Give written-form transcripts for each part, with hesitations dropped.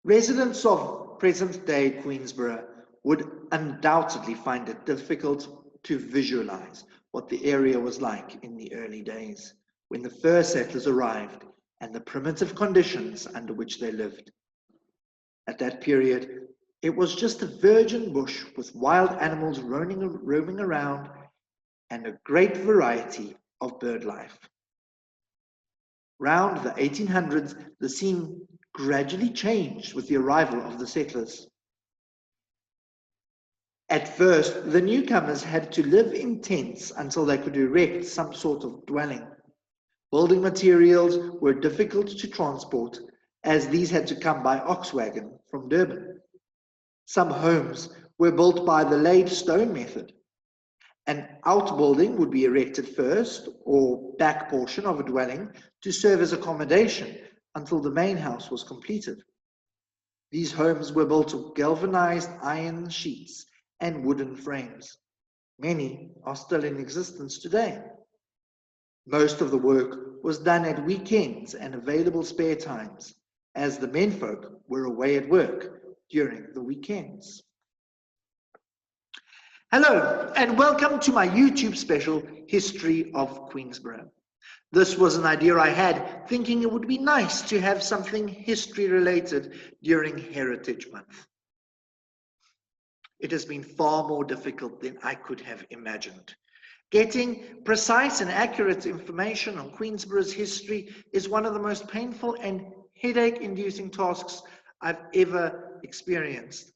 Residents of present-day Queensburgh would undoubtedly find it difficult to visualize what the area was like in the early days, when the first settlers arrived and the primitive conditions under which they lived. At that period, it was just a virgin bush with wild animals roaming around and a great variety of bird life. Round the 1800s, the scene gradually changed with the arrival of the settlers. At first, the newcomers had to live in tents until they could erect some sort of dwelling. Building materials were difficult to transport, as these had to come by ox wagon from Durban. Some homes were built by the laid stone method. An outbuilding would be erected first, or back portion of a dwelling, to serve as accommodation until the main house was completed. These homes were built of galvanized iron sheets and wooden frames. Many are still in existence today. Most of the work was done at weekends and available spare times, as the menfolk were away at work during the weekends. Hello, and welcome to my YouTube special, History of Queensburgh. This was an idea I had, thinking it would be nice to have something history-related during Heritage Month. It has been far more difficult than I could have imagined. Getting precise and accurate information on Queensborough's history is one of the most painful and headache-inducing tasks I've ever experienced.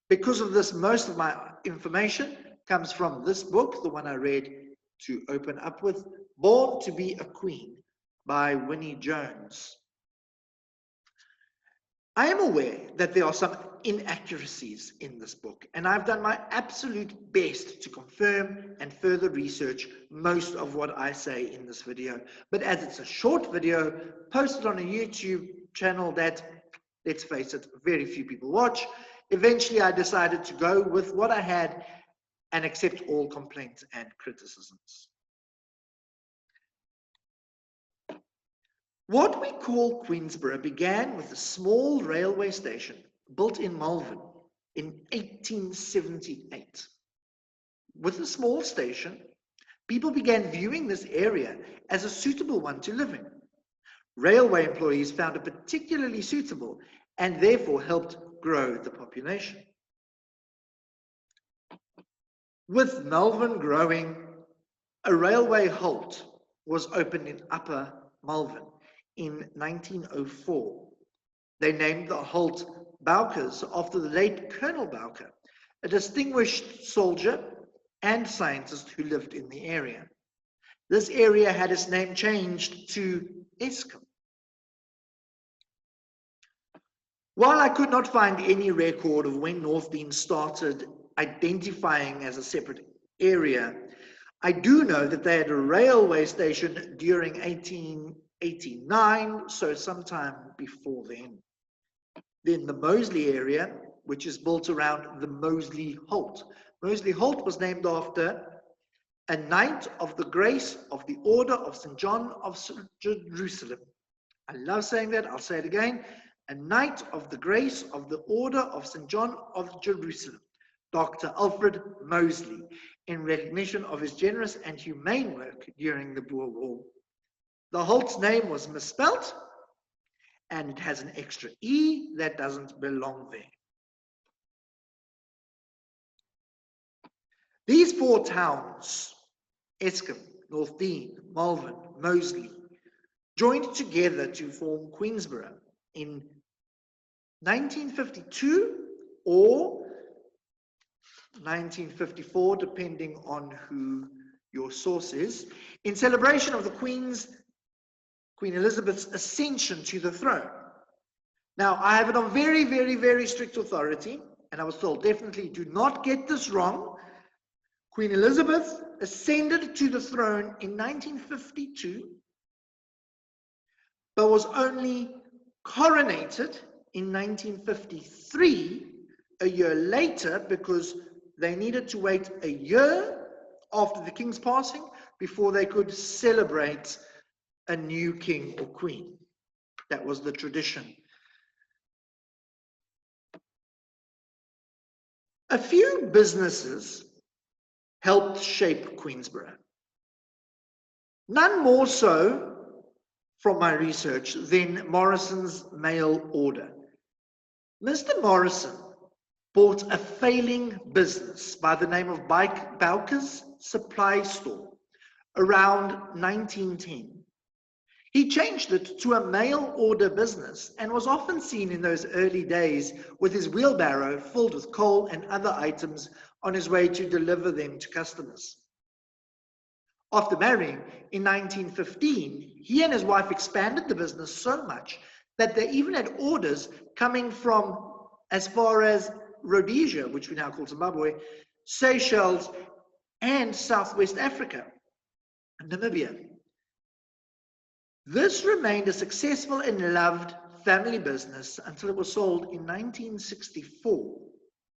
Because of this, most of my information comes from this book, the one I read to open up with, Born to be a Queen by Winnie Jones. I am aware that there are some inaccuracies in this book, and I've done my absolute best to confirm and further research most of what I say in this video. But as it's a short video posted on a YouTube channel that, let's face it, very few people watch, eventually I decided to go with what I had and accept all complaints and criticisms. What we call Queensburgh began with a small railway station built in Marlton in 1878. With a small station, people began viewing this area as a suitable one to live in. Railway employees found it particularly suitable and therefore helped grow the population. With Marlton growing, a railway halt was opened in Upper Marlton in 1904. They named the halt Bowkers after the late Colonel Bowker, a distinguished soldier and scientist who lived in the area. This area had its name changed to Eskom. While I could not find any record of when North Dean started identifying as a separate area, I do know that they had a railway station during 1889, so sometime before then. Then the Moseley area, which is built around the Moseley Halt. Moseley Halt was named after a Knight of the Grace of the Order of St. John of Jerusalem. I love saying that, I'll say it again. A Knight of the Grace of the Order of St. John of Jerusalem, Dr. Alfred Moseley, in recognition of his generous and humane work during the Boer War. The halt's name was misspelt, and it has an extra E that doesn't belong there. These four towns, Eskom, North Dean, Marlton, Moseley, joined together to form Queensburgh in 1952 or 1954, depending on who your source is, in celebration of the Queen Elizabeth's ascension to the throne. Now, I have it on very, very, very strict authority, and I was told, definitely do not get this wrong. Queen Elizabeth ascended to the throne in 1952, but was only coronated in 1953, a year later, because they needed to wait a year after the king's passing before they could celebrate a new king or queen. That was the tradition. A few businesses helped shape Queensburgh. None more so, from my research, than Morrison's mail order. Mr. Morrison bought a failing business by the name of Bowker's Supply Store around 1910. He changed it to a mail order business and was often seen in those early days with his wheelbarrow filled with coal and other items on his way to deliver them to customers. After marrying in 1915, he and his wife expanded the business so much that they even had orders coming from as far as Rhodesia, which we now call Zimbabwe, Seychelles, and Southwest Africa, and Namibia. This remained a successful and loved family business until it was sold in 1964.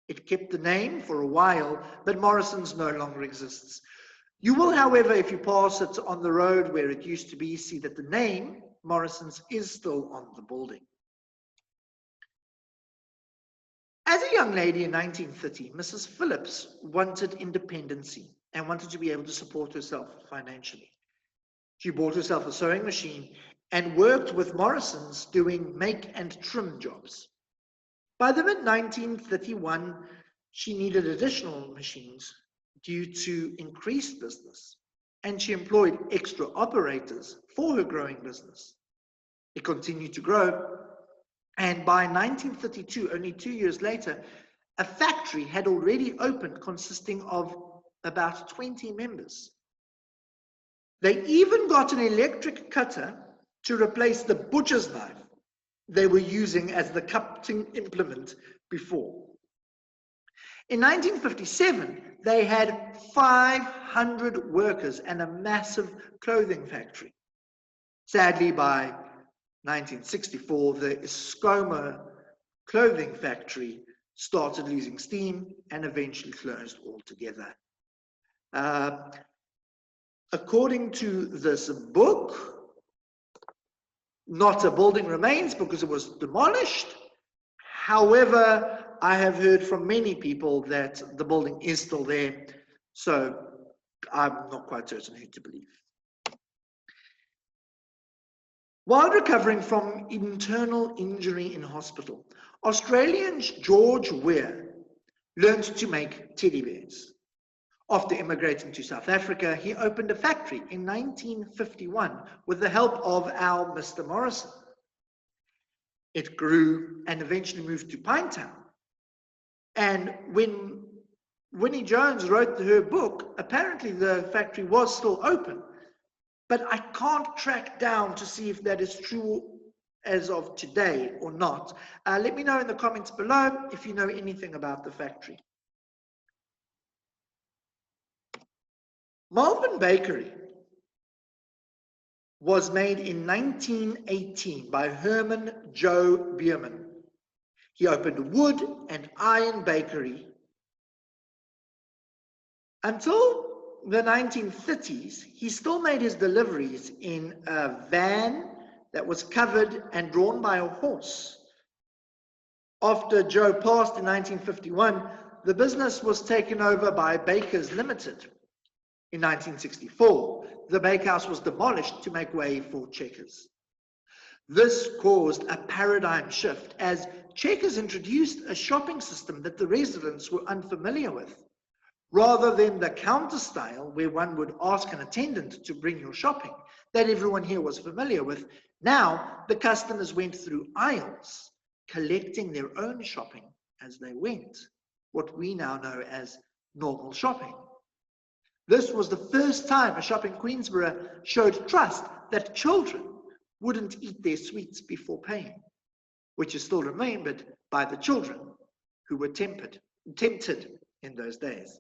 It kept the name for a while, but Morrison's no longer exists. You will, however, if you pass it on the road where it used to be, see that the name Morrison's is still on the building. As a young lady in 1930, Mrs. Phillips wanted independency and wanted to be able to support herself financially. She bought herself a sewing machine and worked with Morrison's doing make and trim jobs. By the mid-1931, she needed additional machines due to increased business, and she employed extra operators for her growing business. It continued to grow, and by 1932, only 2 years later, a factory had already opened consisting of about 20 members. They even got an electric cutter to replace the butcher's knife they were using as the cutting implement before. In 1957, they had 500 workers and a massive clothing factory. Sadly, by 1964, the Escoma clothing factory started losing steam and eventually closed altogether. According to this book, not a building remains because it was demolished. However, I have heard from many people that the building is still there, so I'm not quite certain who to believe. While recovering from internal injury in hospital, Australian George Weir learned to make teddy bears. After immigrating to South Africa, he opened a factory in 1951 with the help of our Mr. Morrison. It grew and eventually moved to Pinetown. And when Winnie Jones wrote her book, apparently the factory was still open. But I can't track down to see if that is true as of today or not. Let me know in the comments below if you know anything about the factory. Marlton Bakery was made in 1918 by Herman Joe Bierman. He opened a wood and iron bakery. Until the 1930s, he still made his deliveries in a van that was covered and drawn by a horse. After Joe passed in 1951, the business was taken over by Bakers Limited. In 1964, the bakehouse was demolished to make way for Checkers. This caused a paradigm shift as Checkers introduced a shopping system that the residents were unfamiliar with. Rather than the counter style where one would ask an attendant to bring your shopping that everyone here was familiar with, now the customers went through aisles, collecting their own shopping as they went, what we now know as normal shopping. This was the first time a shop in Queensburgh showed trust that children wouldn't eat their sweets before paying, which is still remembered by the children who were tempted in those days.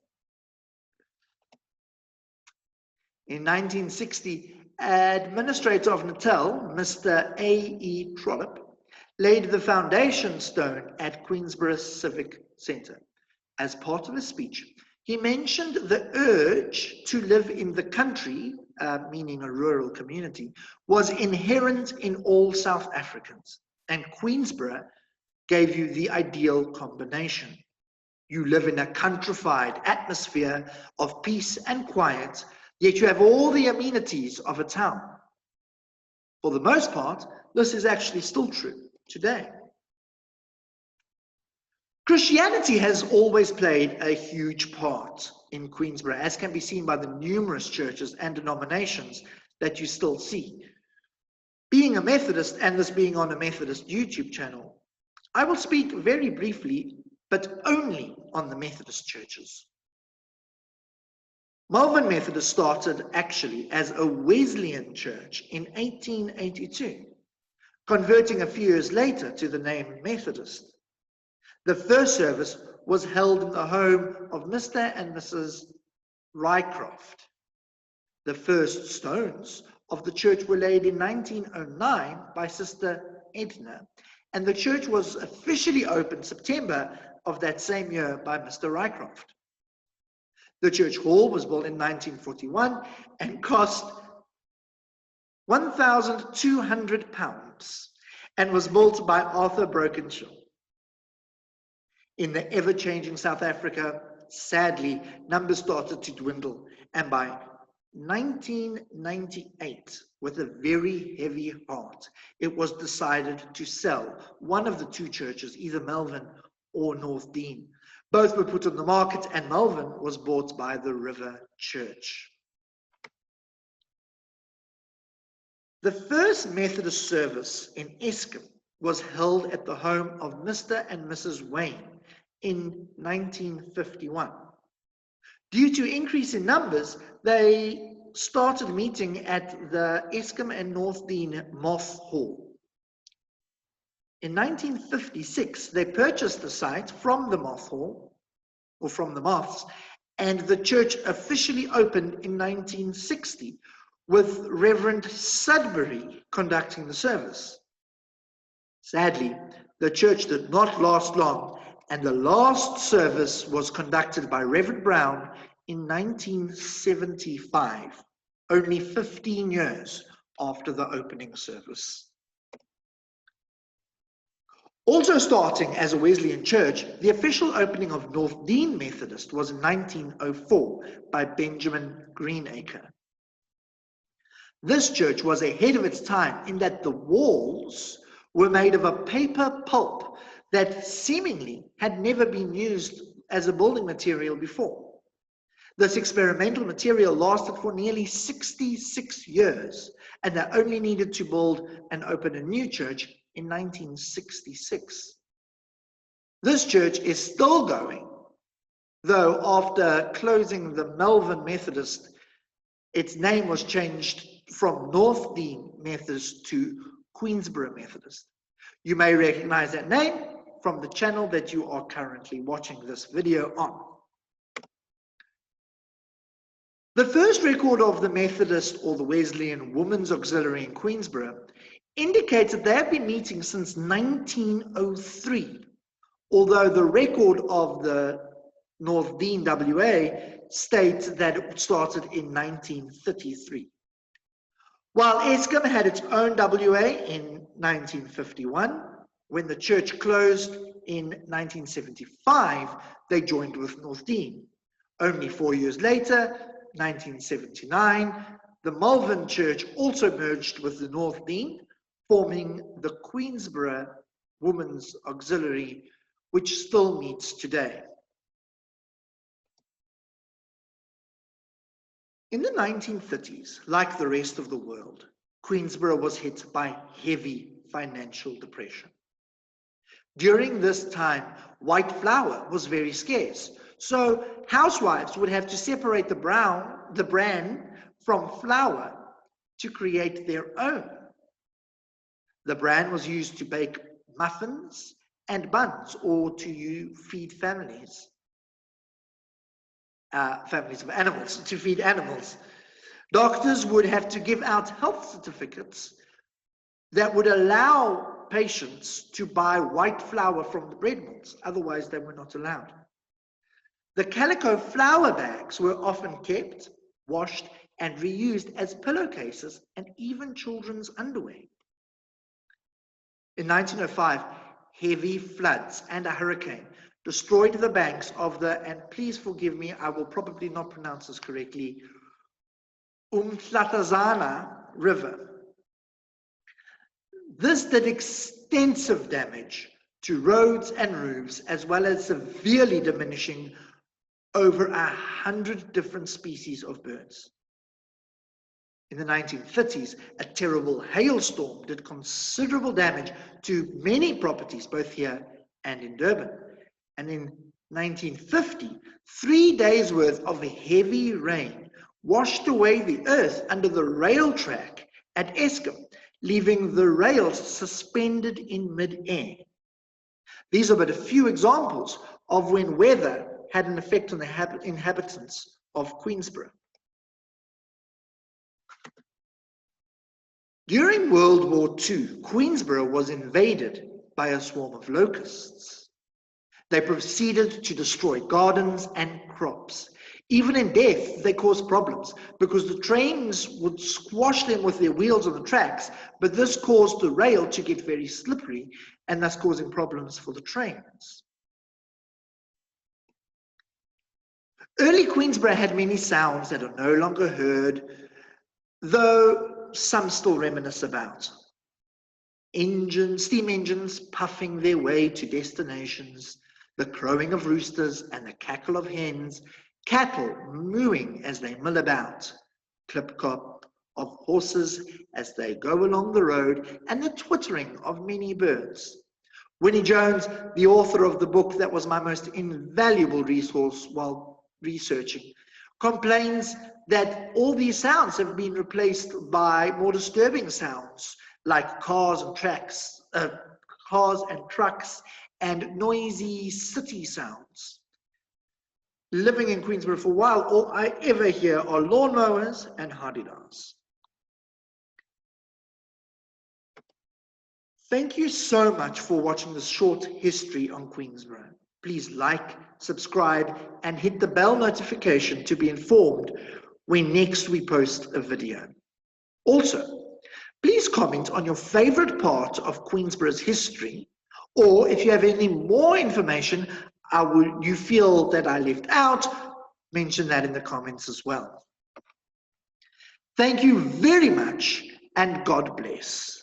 In 1960, Administrator of Natal, Mr. A.E. Trollope, laid the foundation stone at Queensburgh Civic Centre. As part of his speech, he mentioned the urge to live in the country, meaning a rural community, was inherent in all South Africans, and Queensburgh gave you the ideal combination. You live in a countrified atmosphere of peace and quiet, yet you have all the amenities of a town. For the most part, this is actually still true today. Christianity has always played a huge part in Queensburgh, as can be seen by the numerous churches and denominations that you still see. Being a Methodist, and this being on a Methodist YouTube channel, I will speak very briefly, but only on the Methodist churches. Malvern Methodist started actually as a Wesleyan church in 1882, converting a few years later to the name Methodist. The first service was held in the home of Mr. and Mrs. Rycroft. The first stones of the church were laid in 1909 by Sister Edna, and the church was officially opened September of that same year by Mr. Rycroft. The church hall was built in 1941 and cost £1,200 and was built by Arthur Brokenshaw. In the ever-changing South Africa, sadly, numbers started to dwindle, and by 1998, with a very heavy heart, it was decided to sell one of the two churches, either Malvern or North Dean. Both were put on the market, and Malvern was bought by the River Church. The first Methodist service in Eskom was held at the home of Mr. and Mrs. Wayne in 1951. Due to increase in numbers, they started meeting at the Eskom and North Dean Moth Hall. In 1956, they purchased the site from the Moth Hall, or from the Moths, and the church officially opened in 1960, with Reverend Sudbury conducting the service. Sadly, the church did not last long, and the last service was conducted by Reverend Brown in 1975, only 15 years after the opening service. Also starting as a Wesleyan church, the official opening of North Dean Methodist was in 1904 by Benjamin Greenacre. This church was ahead of its time in that the walls were made of a paper pulp that seemingly had never been used as a building material before. This experimental material lasted for nearly 66 years, and they only needed to build and open a new church in 1966. This church is still going, though after closing the Malvern Methodist, its name was changed from North Dean Methodist to Queensburgh Methodist. You may recognize that name from the channel that you are currently watching this video on. The first record of the Methodist or the Wesleyan Women's Auxiliary in Queensburgh indicates that they have been meeting since 1903, although the record of the North Dean WA states that it started in 1933. While Eskom had its own WA in 1951, when the church closed in 1975, they joined with North Dean. Only 4 years later, 1979, the Malvern Church also merged with the North Dean, forming the Queensburgh Women's Auxiliary, which still meets today. In the 1930s, like the rest of the world, Queensburgh was hit by heavy financial depression. During this time, white flour was very scarce, so housewives would have to separate the bran from flour to create their own. The bran was used to bake muffins and buns, or to feed families of animals, to feed animals. Doctors would have to give out health certificates that would allow patients to buy white flour from the bread mills, otherwise they were not allowed. The calico flour bags were often kept, washed, and reused as pillowcases and even children's underwear. In 1905, heavy floods and a hurricane destroyed the banks of the, and please forgive me, I will probably not pronounce this correctly, Umhlatazana River. This did extensive damage to roads and roofs, as well as severely diminishing over 100 different species of birds. In the 1930s, a terrible hailstorm did considerable damage to many properties, both here and in Durban. And in 1950, 3 days worth of heavy rain washed away the earth under the rail track at Eskom, leaving the rails suspended in mid-air. These are but a few examples of when weather had an effect on the inhabitants of Queensburgh. During World War II, Queensburgh was invaded by a swarm of locusts. They proceeded to destroy gardens and crops. Even in death, they caused problems because the trains would squash them with their wheels on the tracks, but this caused the rail to get very slippery and thus causing problems for the trains. Early Queensburgh had many sounds that are no longer heard, though some still reminisce about. Steam engines puffing their way to destinations, the crowing of roosters and the cackle of hens, cattle mooing as they mill about, clip-clop of horses as they go along the road, and the twittering of many birds. Winnie Jones, the author of the book that was my most invaluable resource while researching, complains that all these sounds have been replaced by more disturbing sounds like cars and trucks and noisy city sounds. Living in Queensburgh for a while, all I ever hear are lawnmowers and hardidars. Thank you so much for watching this short history on Queensburgh. Please like, subscribe, and hit the bell notification to be informed when next we post a video. Also, please comment on your favorite part of Queensborough's history, or if you have any more information you feel that I left out, mention that in the comments as well. Thank you very much, and God bless.